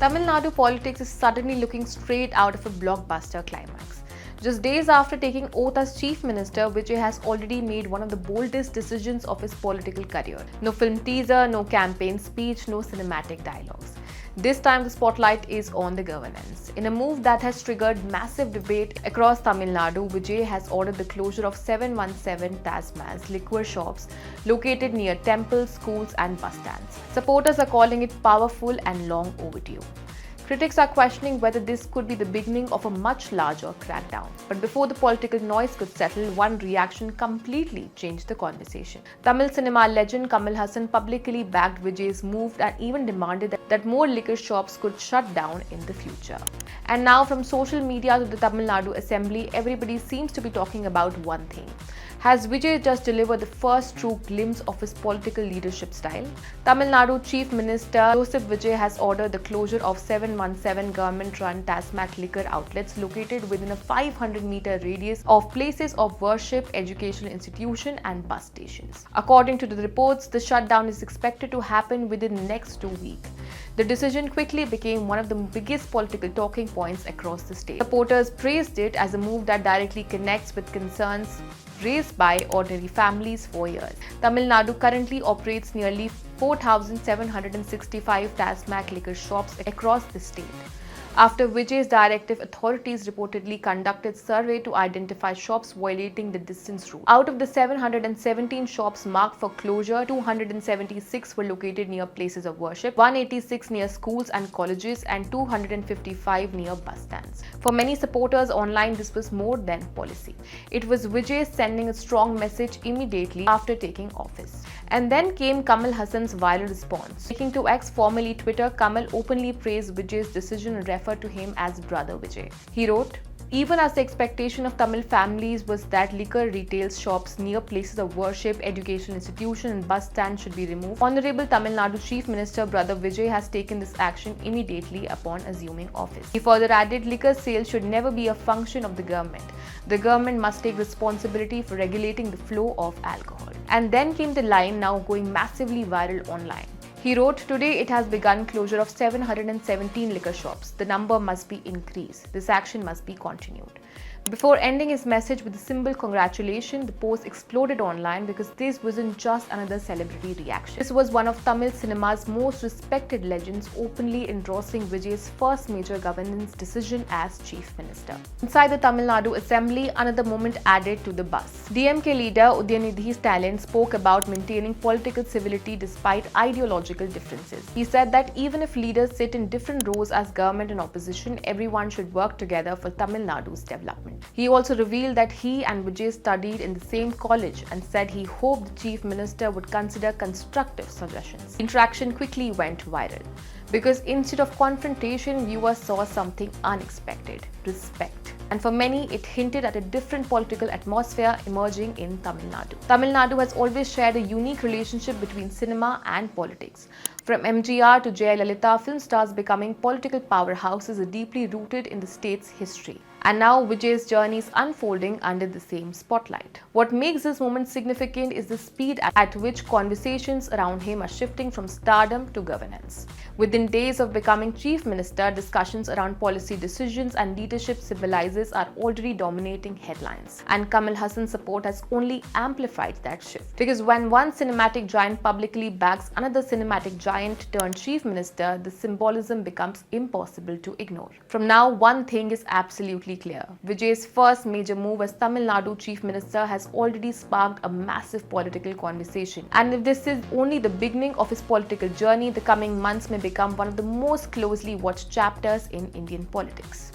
Tamil Nadu politics is suddenly looking straight out of a blockbuster climax. Just days after taking oath as Chief Minister, Vijay has already made one of the boldest decisions of his political career. No film teaser, no campaign speech, no cinematic dialogues. This time the spotlight is on the governance. In a move that has triggered massive debate across Tamil Nadu, Vijay has ordered the closure of 717 Tasmac liquor shops located near temples, schools and bus stands. Supporters are calling it powerful and long overdue. Critics are questioning whether this could be the beginning of a much larger crackdown. But before the political noise could settle, one reaction completely changed the conversation. Tamil cinema legend Kamal Haasan publicly backed Vijay's move and even demanded that more liquor shops could shut down in the future. And now, from social media to the Tamil Nadu Assembly, everybody seems to be talking about one thing. Has Vijay just delivered the first true glimpse of his political leadership style? Tamil Nadu Chief Minister Joseph Vijay has ordered the closure of 717 government-run Tasmac liquor outlets located within a 500-meter radius of places of worship, educational institution and bus stations. According to the reports, the shutdown is expected to happen within the next 2 weeks. The decision quickly became one of the biggest political talking points across the state. Supporters praised it as a move that directly connects with concerns raised by ordinary families for years. Tamil Nadu currently operates nearly 4,765 Tasmac liquor shops across the state. After Vijay's directive, authorities reportedly conducted survey to identify shops violating the distance rule. Out of the 717 shops marked for closure, 276 were located near places of worship, 186 near schools and colleges, and 255 near bus stands. For many supporters online, this was more than policy. It was Vijay sending a strong message immediately after taking office. And then came Kamal Haasan's viral response. Taking to X, formerly Twitter, Kamal openly praised Vijay's decision and referred to him as Brother Vijay. He wrote, "Even as the expectation of Tamil families was that liquor retail shops near places of worship, educational institution and bus stands should be removed, Honorable Tamil Nadu Chief Minister Brother Vijay has taken this action immediately upon assuming office." He further added, "Liquor sales should never be a function of the government. The government must take responsibility for regulating the flow of alcohol." And then came the line now going massively viral online. He wrote, "Today it has begun closure of 717 liquor shops. The number must be increased. This action must be continued." Before ending his message with a simple congratulation, the post exploded online because this wasn't just another celebrity reaction. This was one of Tamil cinema's most respected legends openly endorsing Vijay's first major governance decision as Chief Minister. Inside the Tamil Nadu Assembly, another moment added to the buzz. DMK leader Udayanidhi Stalin spoke about maintaining political civility despite ideological differences. He said that even if leaders sit in different roles as government and opposition, everyone should work together for Tamil Nadu's development. He also revealed that he and Vijay studied in the same college and said he hoped the Chief Minister would consider constructive suggestions. The interaction quickly went viral because instead of confrontation, viewers saw something unexpected: respect. And for many, it hinted at a different political atmosphere emerging in Tamil Nadu. Tamil Nadu has always shared a unique relationship between cinema and politics. From MGR to Jayalalitha, film stars becoming political powerhouses are deeply rooted in the state's history. And now Vijay's journey is unfolding under the same spotlight. What makes this moment significant is the speed at which conversations around him are shifting from stardom to governance. Within days of becoming Chief Minister, discussions around policy decisions and leadership symbolizes are already dominating headlines. And Kamal Haasan's support has only amplified that shift. Because when one cinematic giant publicly backs another cinematic giant turned Chief Minister, the symbolism becomes impossible to ignore. From now, one thing is absolutely clear. Vijay's first major move as Tamil Nadu Chief Minister has already sparked a massive political conversation. And if this is only the beginning of his political journey, the coming months may become one of the most closely watched chapters in Indian politics.